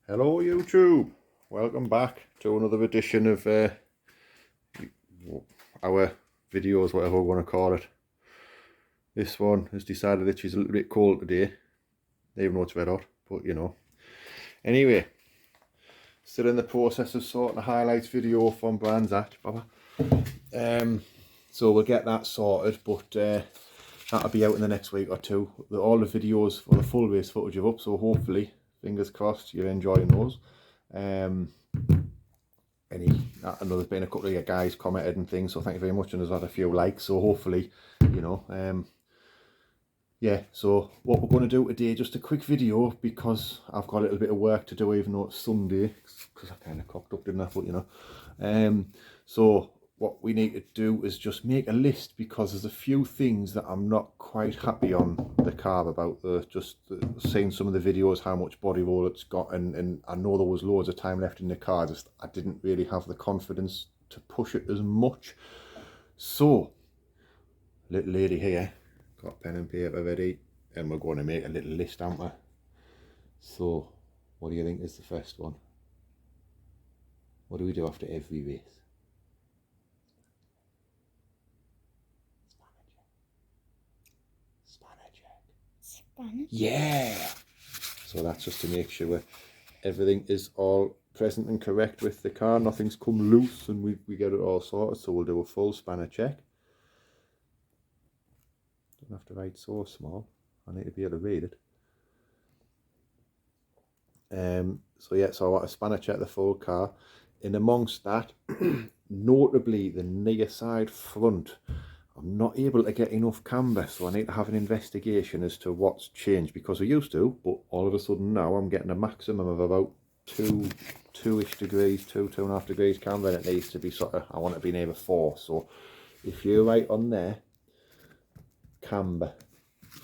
Hello YouTube, welcome back to another edition of our videos, whatever we want to call it. This one has decided that she's a little bit cold today, even though it's red hot, but you know. Anyway, still in the process of sorting a highlights video from Brands Act, so we'll get that sorted, but that'll be out in the next week or two. All the videos for the full race footage are up, so hopefully, fingers crossed, you're enjoying those. I know there's been a couple of guys commented and things, so thank you very much, and there's had a few likes, so hopefully, you know, yeah, so what we're going to do today, just a quick video, because I've got a little bit of work to do, even though it's Sunday, because I kind of cocked up, didn't I, but you know, so what we need to do is just make a list, because there's a few things that I'm not quite happy on the car about. Seeing some of the videos, how much body roll it's got, and I know there was loads of time left in the car, I didn't really have the confidence to push it as much. So, little lady here, got pen and paper ready, and we're going to make a little list, aren't we? So, what do you think is the first one? What do we do after every race? Yeah, so that's just to make sure everything is all present and correct with the car, nothing's come loose, and we get it all sorted. So we'll do a full spanner check. Don't have to write so small, I need to be able to read it. So yeah, so I want to spanner check the full car. In amongst that, notably the near side front, I'm not able to get enough camber, so I need to have an investigation as to what's changed, because I used to, but all of a sudden now I'm getting a maximum of about two-ish degrees, 2.5 degrees camber, and it needs to be sort of, I want it to be near 4. So if you write on there, camber,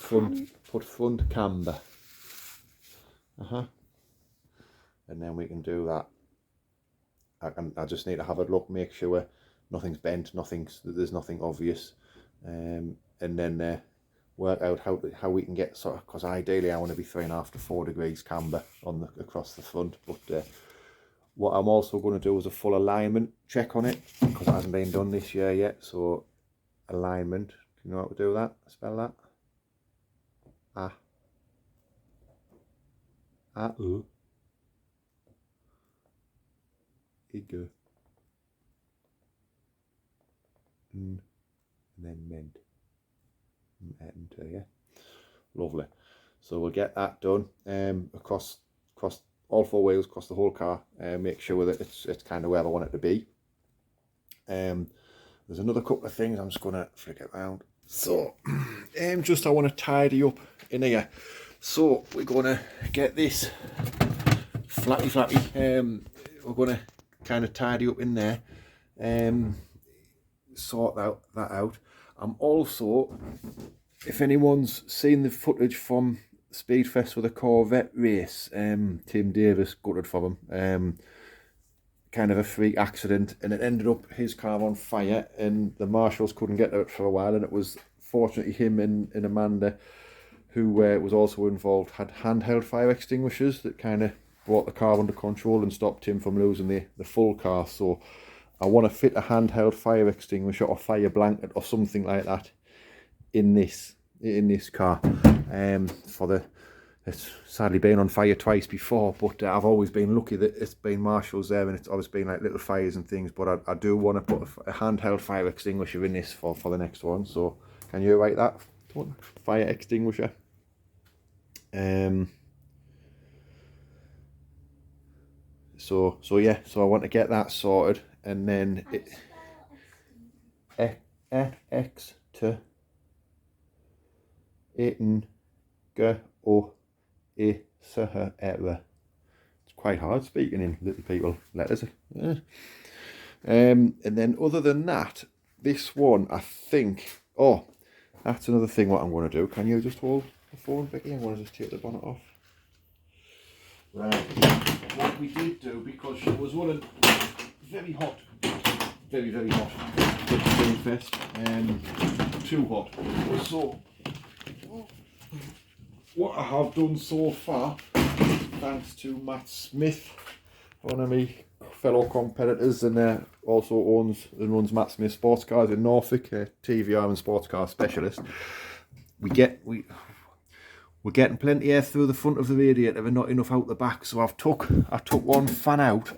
put front camber, and then we can do that. I just need to have a look, make sure nothing's bent, there's nothing obvious, and then work out how we can get sort of, because ideally I want to be 3.5 to 4 degrees camber on across the front. But what I'm also going to do is a full alignment check on it, because it hasn't been done this year yet. So alignment, do you know how to do that? Spell that. Ego. And then meant. Yeah, lovely. So we'll get that done across all 4 wheels, across the whole car, make sure that it's kind of where I want it to be. There's another couple of things I'm just gonna flick it around. So just I want to tidy up in here. So we're gonna get this flappy. We're gonna kind of tidy up in there, sort that out. I'm also, if anyone's seen the footage from Speedfest with a Corvette race, Tim Davis gutted for him, kind of a freak accident, and it ended up his car on fire, and the marshals couldn't get to it for a while, and it was fortunately him and Amanda, who was also involved, had handheld fire extinguishers that kind of brought the car under control and stopped him from losing the full car. So I want to fit a handheld fire extinguisher or fire blanket or something like that in this car. It's sadly been on fire twice before, but I've always been lucky that it's been marshals there, and it's always been like little fires and things. But I do want to put a handheld fire extinguisher in this for the next one. So can you write that? Fire extinguisher. So yeah, so I want to get that sorted, and then X to It's quite hard speaking in little people letters. And then other than that, this one, I think, oh, that's another thing what I'm going to do. Can you just hold the phone, Vicky? I'm going to just take the bonnet off. Right, what we did do, because she was running very hot, very hot at the Speedfest, too hot. So what I have done so far, thanks to Matt Smith, one of my fellow competitors, and also owns and runs Matt Smith Sports Cars in Norfolk, a TVR and sports car specialist. We're getting plenty air through the front of the radiator and not enough out the back, so I took one fan out,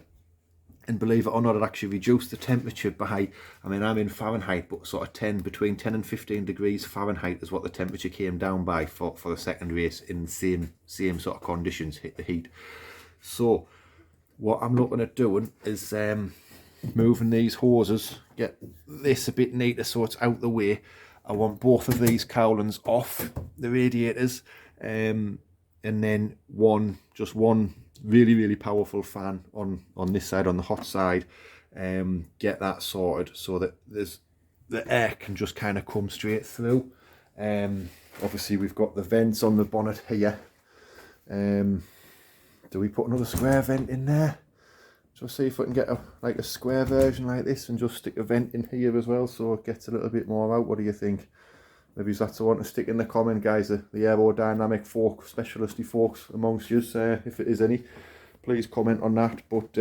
and believe it or not, it actually reduced the temperature by, I mean, I'm in Fahrenheit, but sort of between 10 and 15 degrees Fahrenheit is what the temperature came down by for the second race in the same sort of conditions, hit the heat. So what I'm looking at doing is moving these hoses, get this a bit neater so it's out the way. I want both of these cowlings off the radiators, and then just one really powerful fan on this side, on the hot side, get that sorted so that the air can just kind of come straight through. Obviously we've got the vents on the bonnet here. Do we put another square vent in there? Just see if I can get a square version like this and just stick a vent in here as well so it gets a little bit more out. What do you think? Maybe that's the one to stick in the comment, guys, the aerodynamic fork specialist folks amongst you, if it is any, please comment on that. But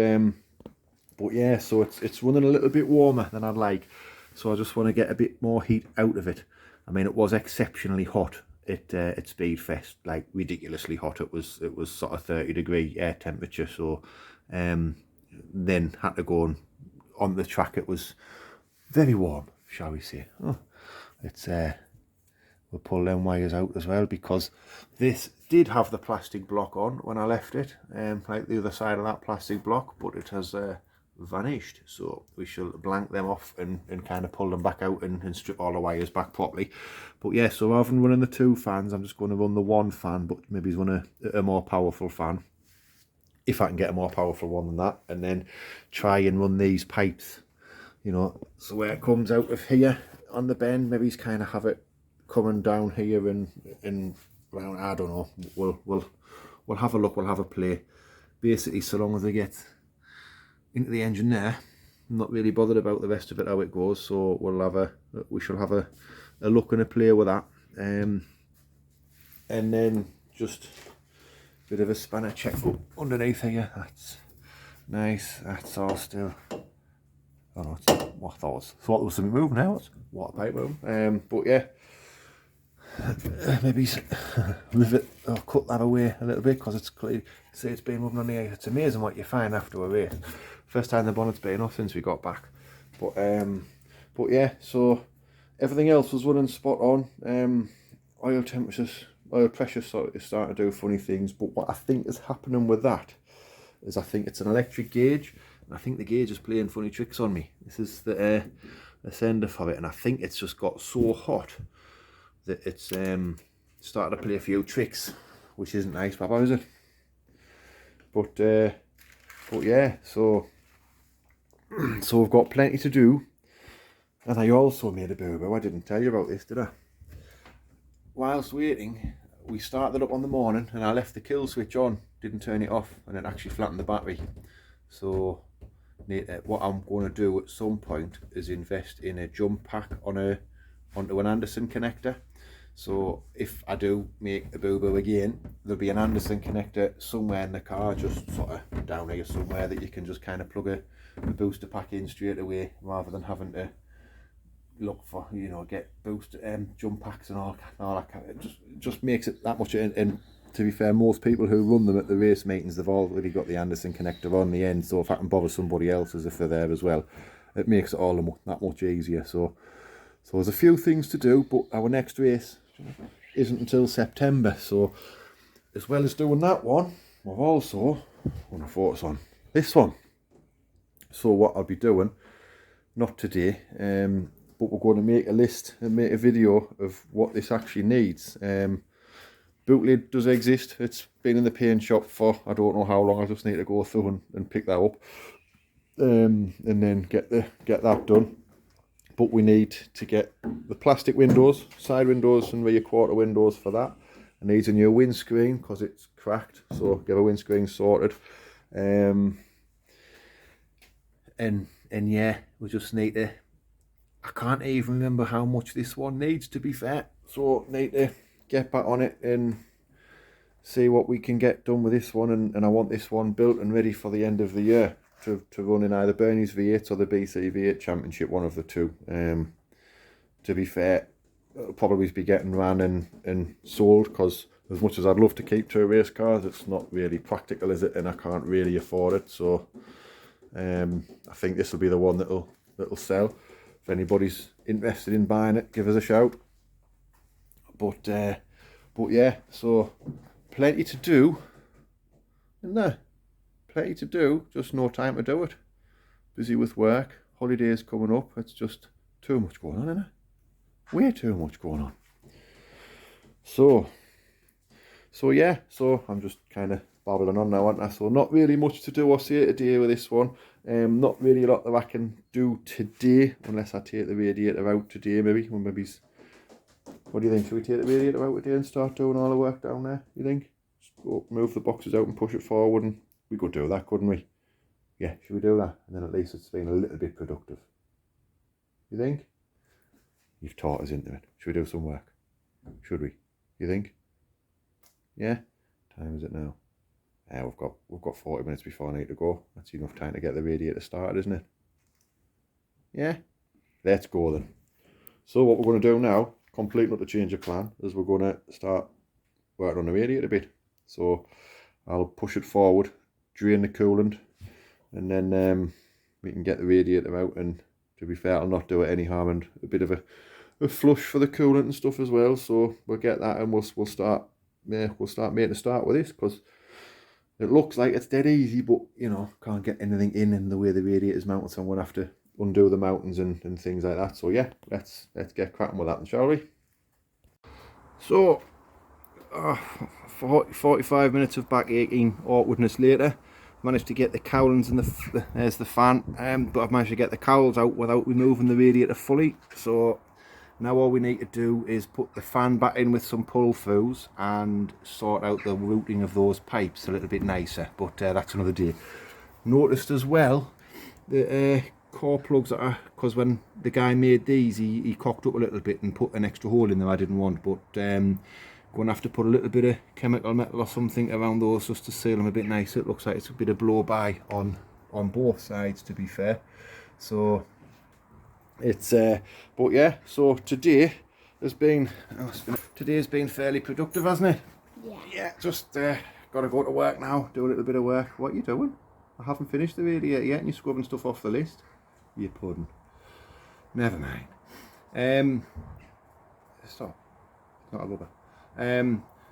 yeah, so it's running a little bit warmer than I'd like, so I just want to get a bit more heat out of it. I mean, it was exceptionally hot at Speedfest, like ridiculously hot. It was sort of 30-degree air temperature, so then had to go on the track. It was very warm, shall we say. Oh, it's we'll pull them wires out as well, because this did have the plastic block on when I left it, like the other side of that plastic block, but it has vanished, so we shall blank them off and kind of pull them back out and strip all the wires back properly. But yeah, so rather than running the two fans, I'm just going to run the one fan, but maybe run a more powerful fan, if I can get a more powerful one than that, and then try and run these pipes, you know, so where it comes out of here on the bend, maybe he's kind of have it coming down here and round. I don't know, we'll have a look, we'll have a play. Basically, so long as they get into the engine there, I'm not really bothered about the rest of it, how it goes. So we shall have a look and a play with that, and then just a bit of a spanner check up underneath here. That's nice, that's all still. Oh no, it's what I thought was, thought there was something moving now. It's water pipe moving. But yeah, maybe move it or cut that away a little bit, because it's clear. See, it's been moving on the air. It's amazing what you find after a race. First time the bonnet's been off since we got back. But yeah, so everything else was running spot on. Oil temperatures, oil pressure is starting to do funny things. But what I think is happening with that is, I think it's an electric gauge, and I think the gauge is playing funny tricks on me. This is the sender for it, and I think it's just got so hot that it's started to play a few tricks, which isn't nice, Papa, is it? But yeah, so we've got plenty to do, and I also made a boo-boo. I didn't tell you about this, did I? Whilst waiting, we started up on the morning, and I left the kill switch on, didn't turn it off, and it actually flattened the battery. So what I'm going to do at some point is invest in a jump pack onto an Anderson connector. So if I do make a boo-boo again, there'll be an Anderson connector somewhere in the car, just sort of down here somewhere, that you can just kind of plug a booster pack in straight away, rather than having to look for, you know, get booster jump packs and all that kind of. It just makes it that much. And to be fair, most people who run them at the race meetings, they've already got the Anderson connector on the end, so if I can bother somebody else as if they're there as well, it makes it all that much easier. So there's a few things to do, but our next race isn't until September, so as well as doing that one, we've also want to focus on this one. So what I'll be doing, not today, but we're going to make a list and make a video of what this actually needs. Boot does exist. It's been in the paint shop for I don't know how long. I just need to go through and pick that up, and then get that done. But we need to get the plastic windows, side windows and rear quarter windows for that. It needs a new windscreen because it's cracked, so get a windscreen sorted. And yeah, we just need to, I can't even remember how much this one needs, to be fair. So need to get back on it and see what we can get done with this one, and I want this one built and ready for the end of the year to run in either Bernie's V8 or the BC V8 Championship, one of the two. To be fair, it'll probably be getting ran and sold, because as much as I'd love to keep two race cars, it's not really practical, is it? And I can't really afford it. So I think this will be the one that'll sell. If anybody's interested in buying it, give us a shout. But yeah, so plenty to do, isn't there? Plenty to do, just no time to do it. Busy with work, holidays coming up. It's just too much going on, isn't it? Way too much going on. So yeah, so I'm just kind of babbling on now, aren't I? So not really much to do or say today with this one. Not really a lot that I can do today, unless I take the radiator out today, maybe. Or maybe's, what do you think? Should we take the radiator out today and start doing all the work down there, you think? Just go move the boxes out and push it forward, and we could do that, couldn't we? Yeah, should we do that? And then at least it's been a little bit productive. You think? You've taught us into it. Should we do some work? Should we? You think? Yeah? Time is it now? We've got 40 minutes before I need to go. That's enough time to get the radiator started, isn't it? Yeah? Let's go then. So what we're going to do now, complete not to change of plan, is we're going to start working on the radiator a bit. So I'll push it forward, drain the coolant, and then we can get the radiator out. And to be fair, I'll not do it any harm, and a bit of a flush for the coolant and stuff as well. So we'll get that, and we'll start making a start with this, because it looks like it's dead easy, but you know, can't get anything in the way the radiator's mounted, so I'm gonna have to undo the mountings and things like that. So yeah, let's get cracking with that, then, shall we? So 45 minutes of back aching awkwardness later, managed to get the cowlings and there's the fan, but I've managed to get the cowls out without removing the radiator fully. So now all we need to do is put the fan back in with some pull throughs and sort out the routing of those pipes a little bit nicer, but that's another day. Noticed as well the core plugs are, because when the guy made these, he cocked up a little bit and put an extra hole in them I didn't want, but going to have to put a little bit of chemical metal or something around those just to seal them a bit nicer. It looks like it's a bit of blow by on both sides, to be fair. So it's but yeah, so today's been fairly productive, hasn't it? Yeah, just gotta go to work now, do a little bit of work. What are you doing? I haven't finished the radiator yet and you're scrubbing stuff off the list. You pudding. Never mind. Stop. It's not a rubber.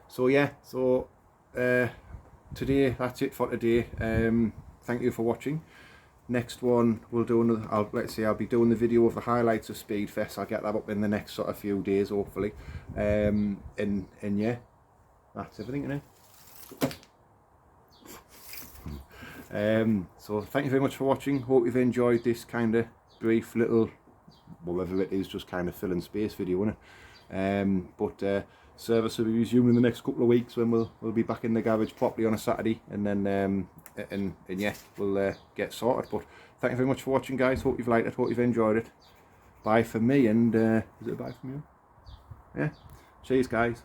So yeah, so today, that's it for today. Thank you for watching. Next one we'll do another, I'll be doing the video of the highlights of Speedfest. I'll get that up in the next sort of few days, hopefully. And yeah, that's everything, isn't it? So thank you very much for watching. Hope you've enjoyed this kind of brief little, whatever it is, just kind of filling space video, isn't it? But service will be resumed in the next couple of weeks, when we'll be back in the garage properly on a Saturday, and then and yeah, we'll get sorted. But thank you very much for watching, guys. Hope you've liked it, hope you've enjoyed it. Bye for me, and is it a bye from you? Yeah, cheers, guys.